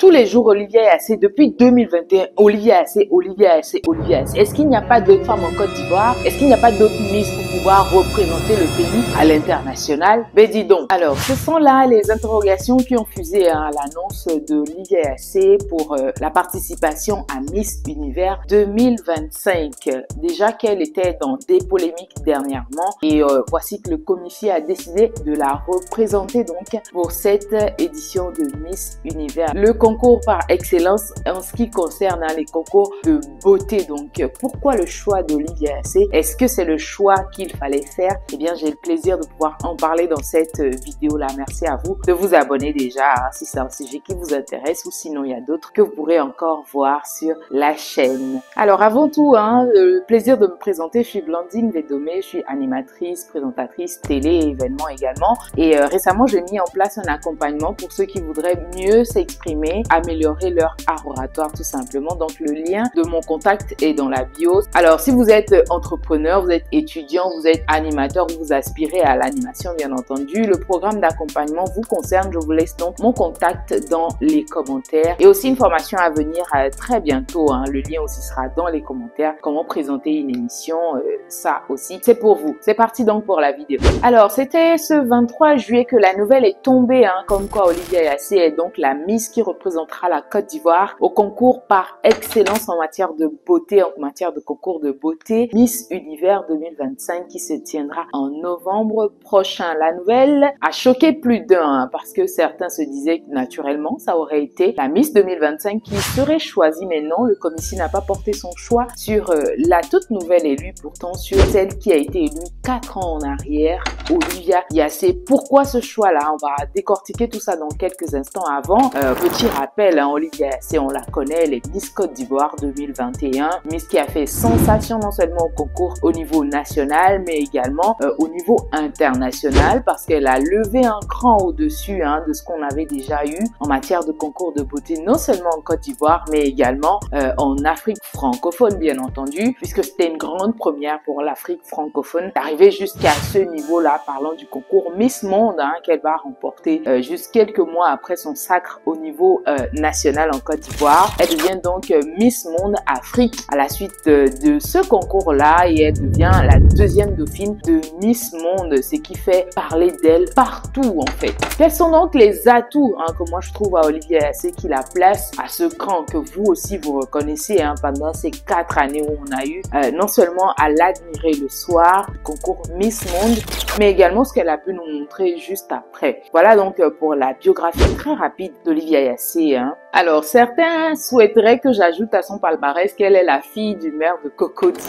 tous les jours Olivia Assé, depuis 2021, Olivia Assé, Olivia Assé, Olivia Assé. Est-ce qu'il n'y a pas d'autres femmes en Côte d'Ivoire? Est-ce qu'il n'y a pas d'autres Miss pour pouvoir représenter le pays à l'international? Ben dis donc. Alors, ce sont là les interrogations qui ont fusé à l'annonce de Olivia Assé pour la participation à Miss Univers 2025. Déjà qu'elle était dans des polémiques dernièrement et voici que le comité a décidé de la représenter donc pour cette édition de Miss Univers. Le concours par excellence en ce qui concerne les concours de beauté. Donc, pourquoi le choix d'Olivia Assé? Est-ce que c'est le choix qu'il fallait faire? Eh bien, j'ai le plaisir de pouvoir en parler dans cette vidéo-là. Merci à vous de vous abonner déjà si c'est un sujet qui vous intéresse ou sinon il y a d'autres que vous pourrez encore voir sur la chaîne. Alors, avant tout, le plaisir de me présenter, je suis Blandine Védomé, je suis animatrice, présentatrice télé et événements également. Et récemment, j'ai mis en place un accompagnement pour ceux qui voudraient mieux s'exprimer, améliorer leur art oratoire tout simplement. Donc, le lien de mon contact est dans la bio. Alors, si vous êtes entrepreneur, vous êtes étudiant, vous êtes animateur, vous aspirez à l'animation, bien entendu, le programme d'accompagnement vous concerne. Je vous laisse donc mon contact dans les commentaires et aussi une formation à venir très bientôt. Le lien aussi sera dans les commentaires. Comment présenter une émission, ça aussi, c'est pour vous. C'est parti donc pour la vidéo. Alors, c'était ce 23 juillet que la nouvelle est tombée, comme quoi Olivia Assé est donc la Miss qui représentera la Côte d'Ivoire au concours par excellence en matière de beauté, en matière de concours de beauté, Miss Univers 2025 qui se tiendra en novembre prochain. La nouvelle a choqué plus d'un parce que certains se disaient que naturellement ça aurait été la Miss 2025 qui serait choisie, mais non, le comité n'a pas porté son choix sur la toute nouvelle élue, pourtant sur celle qui a été élue 4 ans en arrière, Olivia Assé. Pourquoi ce choix-là? On va décortiquer tout ça dans quelques instants. Avant, petit rappel, Olivia Assé, on la connaît, elle est Miss Côte d'Ivoire 2021, Miss qui a fait sensation non seulement au concours au niveau national, mais également au niveau international, parce qu'elle a levé un cran au-dessus de ce qu'on avait déjà eu en matière de concours de beauté, non seulement en Côte d'Ivoire, mais également en Afrique francophone, bien entendu, puisque c'était une grande première pour l'Afrique francophone d'arriver jusqu'à ce niveau-là, parlant du concours Miss Monde qu'elle va remporter juste quelques mois après son sacre au niveau national en Côte d'Ivoire. Elle devient donc Miss Monde Afrique à la suite de ce concours-là et elle devient la deuxième dauphine de Miss Monde, ce qui fait parler d'elle partout en fait. Quels sont donc les atouts que moi je trouve à Olivia Assé qui la place à ce cran que vous aussi vous reconnaissez pendant ces 4 années où on a eu non seulement à l'admirer le soir du concours Miss Monde, mais également ce qu'elle a pu nous montrer juste après. Voilà donc pour la biographie très rapide d'Olivia Assé. Alors, certains souhaiteraient que j'ajoute à son palmarès qu'elle est la fille du maire de Cocody,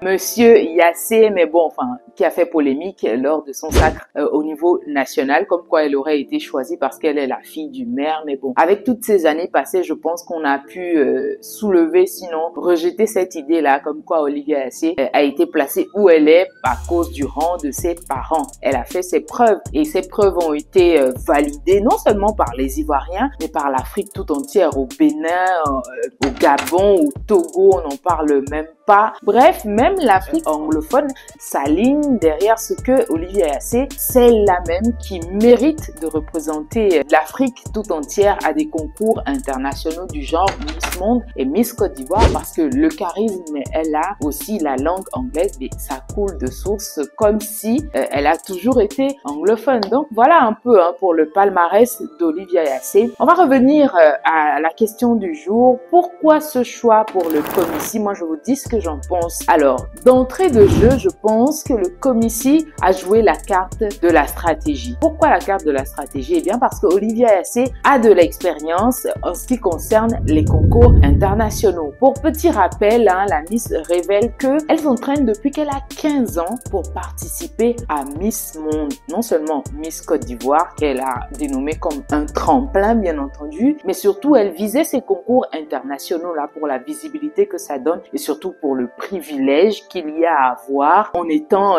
Monsieur Assé, mais bon, qui a fait polémique lors de son sacre au niveau national, comme quoi elle aurait été choisie parce qu'elle est la fille du maire. Mais bon, avec toutes ces années passées, je pense qu'on a pu soulever, sinon rejeter cette idée-là, comme quoi Olivia Assé a été placée où elle est à cause du rang de ses parents. Elle a fait ses preuves et ces preuves ont été validées non seulement par les Ivoiriens, mais par l'Afrique tout entière, au Bénin, au Gabon, au Togo, on n'en parle même pas. Bref, même l'Afrique anglophone s'aligne derrière ce que Olivia Assé, celle-là même qui mérite de représenter l'Afrique tout entière à des concours internationaux du genre Miss Monde et Miss Côte d'Ivoire, parce que le charisme, elle a aussi la langue anglaise, mais ça coule de source comme si elle a toujours été anglophone. Donc voilà un peu pour le palmarès d'Olivia Assé. On va revenir à la question du jour. Pourquoi ce choix pour le comité? Moi, je vous dis ce que j'en pense. Alors, d'entrée de jeu, je pense que le comité a joué la carte de la stratégie. Pourquoi la carte de la stratégie? Eh bien, parce que Olivia Assé a de l'expérience en ce qui concerne les concours internationaux. Pour petit rappel, la Miss révèle qu'elle s'entraîne depuis qu'elle a 15 ans pour participer à Miss Monde. Non seulement Miss Côte d'Ivoire, qu'elle a dénommé comme un tremplin, bien entendu, mais surtout, elle visait ces concours internationaux là pour la visibilité que ça donne et surtout pour le privilège qu'il y a à avoir en étant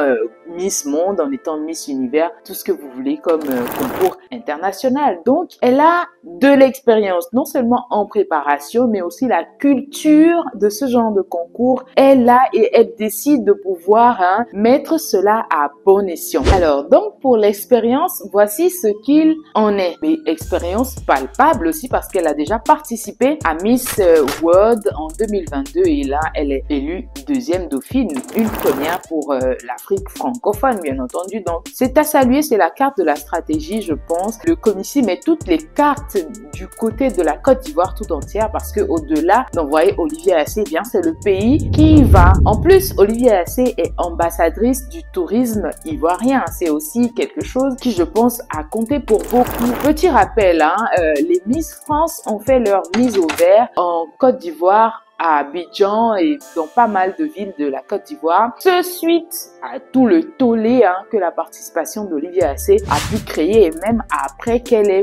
Miss Monde, en étant Miss Univers, tout ce que vous voulez comme concours international. Donc, elle a de l'expérience, non seulement en préparation, mais aussi la culture de ce genre de concours. Elle a et elle décide de pouvoir mettre cela à bon escient. Alors, donc, pour l'expérience, voici ce qu'il en est. Mais expérience palpable, notable aussi parce qu'elle a déjà participé à Miss World en 2022 et là, elle est élue deuxième dauphine, une première pour l'Afrique francophone, bien entendu. Donc, c'est à saluer, c'est la carte de la stratégie, je pense. Le Comici met toutes les cartes du côté de la Côte d'Ivoire tout entière parce que au-delà d'envoyer Olivier Assé, eh bien, c'est le pays qui y va. En plus, Olivier Assé est ambassadrice du tourisme ivoirien. C'est aussi quelque chose qui, je pense, a compté pour beaucoup. Petit rappel, les Miss France ont fait leur mise au vert en Côte d'Ivoire, à Abidjan et dans pas mal de villes de la Côte d'Ivoire. Ce suite à tout le tollé que la participation d'Olivier Assé a pu créer et même après qu'elle ait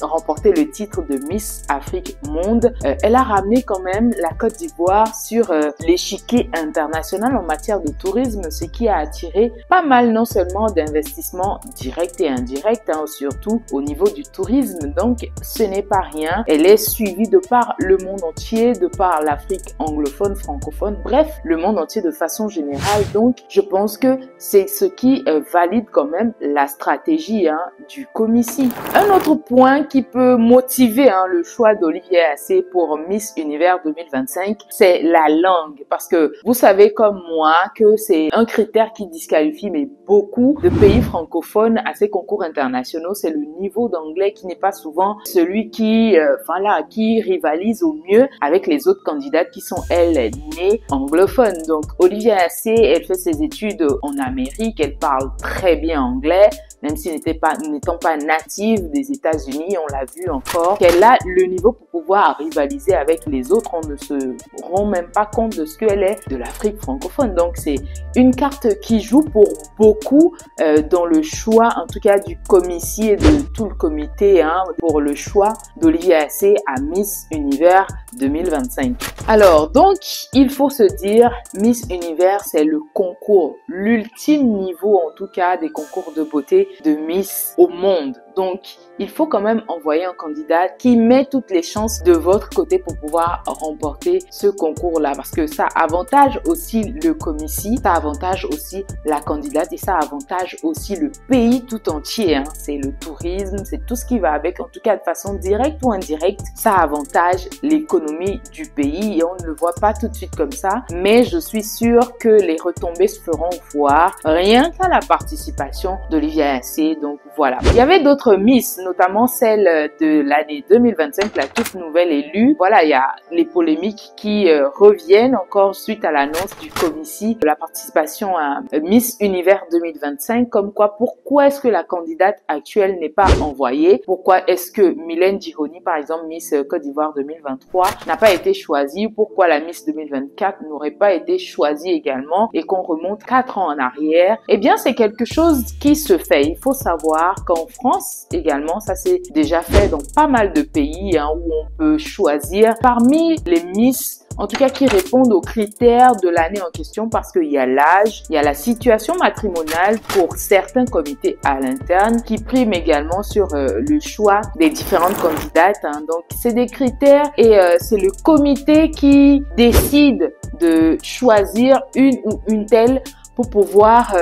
remporté le titre de Miss Afrique Monde, elle a ramené quand même la Côte d'Ivoire sur l'échiquier international en matière de tourisme, ce qui a attiré pas mal non seulement d'investissements directs et indirects, surtout au niveau du tourisme. Donc ce n'est pas rien. Elle est suivie de par le monde entier, de par l'Afrique anglophone, francophone, bref, le monde entier de façon générale. Donc, je pense que c'est ce qui valide quand même la stratégie du Comici. Un autre point qui peut motiver le choix d'Olivier Assé pour Miss Univers 2025, c'est la langue. Parce que vous savez comme moi que c'est un critère qui disqualifie mais beaucoup de pays francophones à ces concours internationaux. C'est le niveau d'anglais qui n'est pas souvent celui qui, qui rivalise au mieux avec les autres candidats qui sont, elles, nées anglophones. Donc, Olivier Assé, elle fait ses études en Amérique, elle parle très bien anglais, même si n'étant pas native des États-Unis, on l'a vu encore, qu'elle a le niveau pour pouvoir rivaliser avec les autres. On ne se rend même pas compte de ce qu'elle est de l'Afrique francophone. Donc, c'est une carte qui joue pour beaucoup dans le choix, en tout cas du Comici et de tout le comité, pour le choix d'Olivier Assé à Miss Univers 2025. Alors, donc, il faut se dire, Miss Univers, c'est le concours, l'ultime niveau, en tout cas, des concours de beauté de Miss au monde. Donc, il faut quand même envoyer un candidat qui met toutes les chances de votre côté pour pouvoir remporter ce concours-là. Parce que ça avantage aussi le Comici, ça avantage aussi la candidate et ça avantage aussi le pays tout entier. C'est le tourisme, c'est tout ce qui va avec, en tout cas de façon directe ou indirecte. Ça avantage l'économie du pays et on ne le voit pas tout de suite comme ça. Mais je suis sûre que les retombées se feront voir rien qu'à la participation d'Olivier Assé. Donc voilà. Il y avait d'autres Miss, notamment celle de l'année 2025, la toute nouvelle élue. Voilà, il y a les polémiques qui reviennent encore suite à l'annonce du Comici de la participation à Miss Univers 2025. Comme quoi, pourquoi est-ce que la candidate actuelle n'est pas envoyée? Pourquoi est-ce que Mylène Djihoni, par exemple, Miss Côte d'Ivoire 2023, n'a pas été choisie? Pourquoi la Miss 2024 n'aurait pas été choisie également et qu'on remonte 4 ans en arrière? Eh bien, c'est quelque chose qui se fait. Il faut savoir qu'en France, également, ça s'est déjà fait dans pas mal de pays où on peut choisir parmi les Miss, en tout cas qui répondent aux critères de l'année en question parce qu'il y a l'âge, il y a la situation matrimoniale pour certains comités à l'interne qui priment également sur le choix des différentes candidates. Donc, c'est des critères et c'est le comité qui décide de choisir une ou une telle pour pouvoir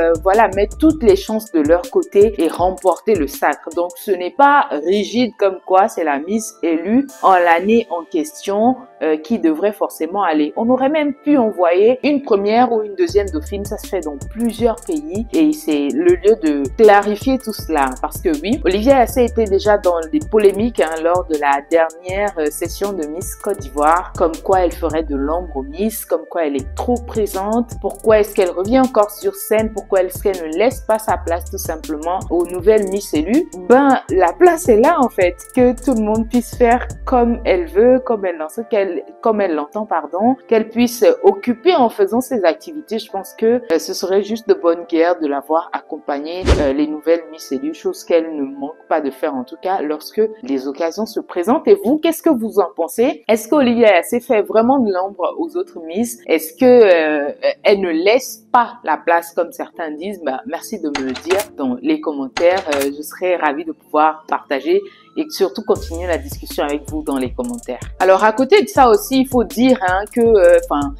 mettre toutes les chances de leur côté et remporter le sacre. Donc ce n'est pas rigide comme quoi c'est la Miss élue en l'année en question qui devrait forcément aller. On aurait même pu envoyer une première ou une deuxième dauphine, ça se fait dans plusieurs pays et c'est le lieu de clarifier tout cela parce que oui, Olivier Assé était déjà dans des polémiques lors de la dernière session de Miss Côte d'Ivoire, comme quoi elle ferait de l'ombre aux Miss, comme quoi elle est trop présente, pourquoi est-ce qu'elle revient encore sur scène, pourquoi est-ce qu'elle ne laisse pas sa place tout simplement aux nouvelles Miss élues? La place est là en fait, que tout le monde puisse faire comme elle veut, comme elle l'entend, qu'elle puisse occuper en faisant ses activités. Je pense que ce serait juste de bonne guerre de l'avoir accompagné les nouvelles Miss élues, chose qu'elle ne manque pas de faire en tout cas lorsque les occasions se présentent. Et vous, qu'est-ce que vous en pensez? Est-ce qu'Olivier Assé fait vraiment de l'ombre aux autres Miss? Est-ce que elle ne laisse pas la place comme certains disent? Merci de me le dire dans les commentaires. Je serais ravie de pouvoir partager et surtout continuer la discussion avec vous dans les commentaires. Alors à côté de ça aussi, il faut dire que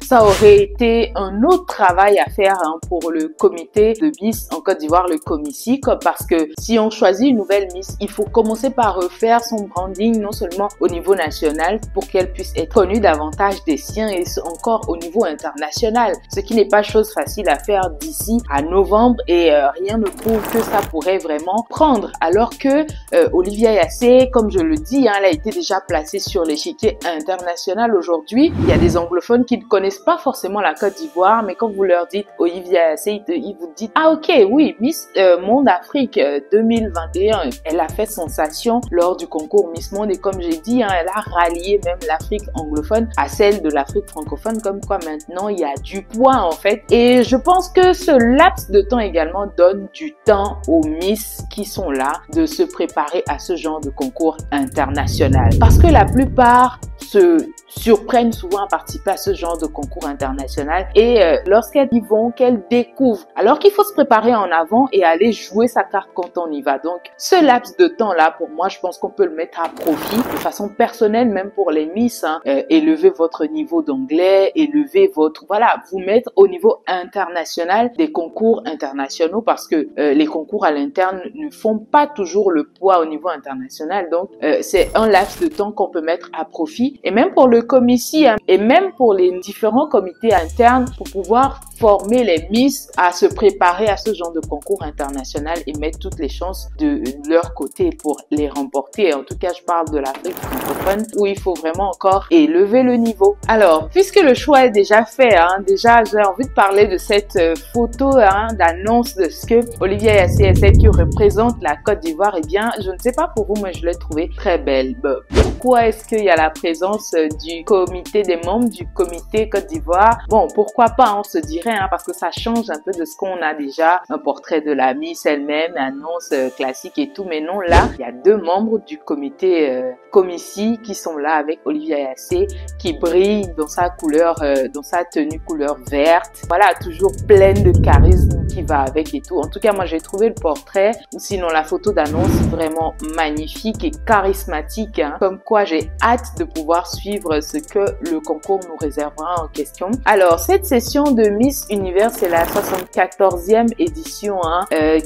ça aurait été un autre travail à faire pour le comité de Miss en Côte d'Ivoire, le Comici, parce que si on choisit une nouvelle Miss, il faut commencer par refaire son branding non seulement au niveau national pour qu'elle puisse être connue davantage des siens et encore au niveau international, ce qui n'est pas chose facile à faire d'ici à novembre et rien ne prouve que ça pourrait vraiment prendre, alors que Olivia Yassé, comme je le dis, elle a été déjà placée sur l'échiquier international aujourd'hui. Il y a des anglophones qui ne connaissent pas forcément la Côte d'Ivoire, mais quand vous leur dites Olivia Yassé, ils vous disent ah ok oui, Miss Monde Afrique 2021, elle a fait sensation lors du concours Miss Monde et comme j'ai dit, elle a rallié même l'Afrique anglophone à celle de l'Afrique francophone, comme quoi maintenant il y a du poids en fait. Et je pense que ce laps de temps également donne du temps aux Miss qui sont là de se préparer à ce genre de concours international, parce que la plupart se surprennent souvent à participer à ce genre de concours international et lorsqu'elles y vont, qu'elles découvrent, alors qu'il faut se préparer en avant et aller jouer sa carte quand on y va. Donc ce laps de temps là, pour moi, je pense qu'on peut le mettre à profit de façon personnelle, même pour les Miss, élever votre niveau d'anglais, élever votre, vous mettre au niveau international des concours internationaux, parce que les concours à l'interne ne font pas toujours le poids au niveau international. Donc c'est un laps de temps qu'on peut mettre à profit, et même pour le Comici et même pour les différents comités internes, pour pouvoir former les Miss à se préparer à ce genre de concours international et mettre toutes les chances de leur côté pour les remporter. En tout cas, je parle de l'Afrique francophone où il faut vraiment encore élever le niveau. Alors, puisque le choix est déjà fait, déjà j'ai envie de parler de cette photo d'annonce de ce que Olivia Yassé est celle qui représente la Côte d'Ivoire. Eh bien, je ne sais pas pour vous, mais je l'ai trouvée très belle. Pourquoi est-ce qu'il y a la présence du comité, des membres du comité Côte d'Ivoire? Bon, pourquoi pas, on se dirait, parce que ça change un peu de ce qu'on a déjà, un portrait de la Miss elle-même, annonce classique et tout, mais non, là, il y a deux membres du comité Comici qui sont là avec Olivia Yassé, qui brille dans sa couleur, dans sa tenue couleur verte, toujours pleine de charisme qui va avec et tout. En tout cas, moi, j'ai trouvé le portrait, ou sinon la photo d'annonce, vraiment magnifique et charismatique, comme quoi j'ai hâte de pouvoir suivre ce que le concours nous réservera en question. Alors, cette session de Miss Univers, c'est la 74e édition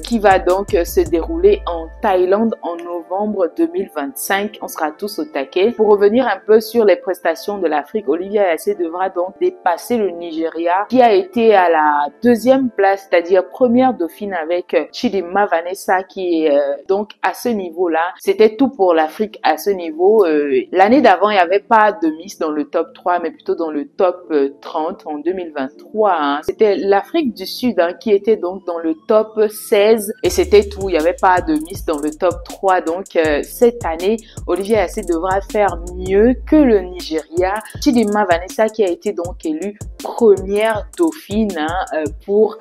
qui va donc se dérouler en Thaïlande en novembre 2025. On sera tous au taquet. Pour revenir un peu sur les prestations de l'Afrique, Olivia Yassé devra donc dépasser le Nigeria qui a été à la deuxième place, c'est-à-dire première dauphine avec Chidimma Vanessa qui est donc à ce niveau-là. C'était tout pour l'Afrique à ce niveau. L'année d'avant, il n'y avait pas de Miss dans le top 3, mais plutôt dans le top 30 en 2023. C'était l'Afrique du Sud qui était donc dans le top 16 et c'était tout. Il n'y avait pas de Miss dans le top 3. Donc cette année, Olivia Yassé devra faire mieux que le Nigeria. Chidimma Vanessa qui a été donc élue première dauphine pour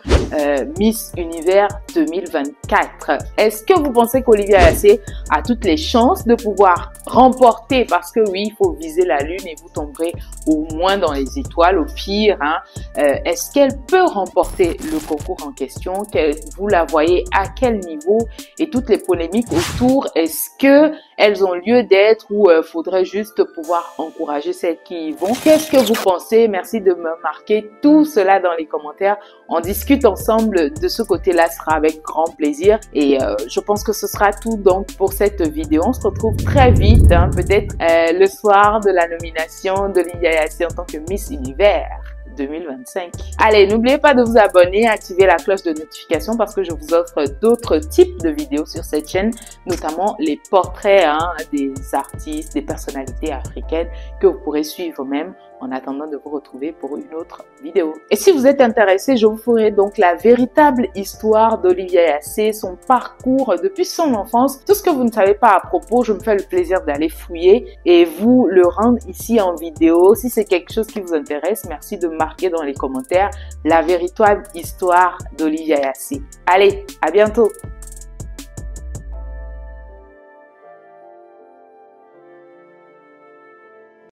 Miss Univers 2024. Est-ce que vous pensez qu'Olivia Yassé a toutes les chances de pouvoir remporter, parce que oui, il faut viser la lune et vous tomberez au moins dans les étoiles, au pire, est-ce qu'elle peut remporter le concours en question? Vous la voyez à quel niveau? Et toutes les polémiques autour, est-ce que elles ont lieu d'être ou faudrait juste pouvoir encourager celles qui y vont? Qu'est-ce que vous pensez? Merci de me marquer tout cela dans les commentaires. On discute ensemble de ce côté-là, ce sera avec grand plaisir. Et je pense que ce sera tout donc pour cette vidéo. On se retrouve très vite, peut-être le soir de la nomination d'Olivia Yassé en tant que Miss Univers 2025. Allez, n'oubliez pas de vous abonner, activer la cloche de notification parce que je vous offre d'autres types de vidéos sur cette chaîne, notamment les portraits des artistes, des personnalités africaines que vous pourrez suivre même en attendant de vous retrouver pour une autre vidéo. Et si vous êtes intéressé, je vous ferai donc la véritable histoire d'Olivia Yassé, son parcours depuis son enfance, tout ce que vous ne savez pas à propos. Je me fais le plaisir d'aller fouiller et vous le rendre ici en vidéo. Si c'est quelque chose qui vous intéresse, merci de marquer dans les commentaires la véritable histoire d'Olivia Yassé. Allez, à bientôt!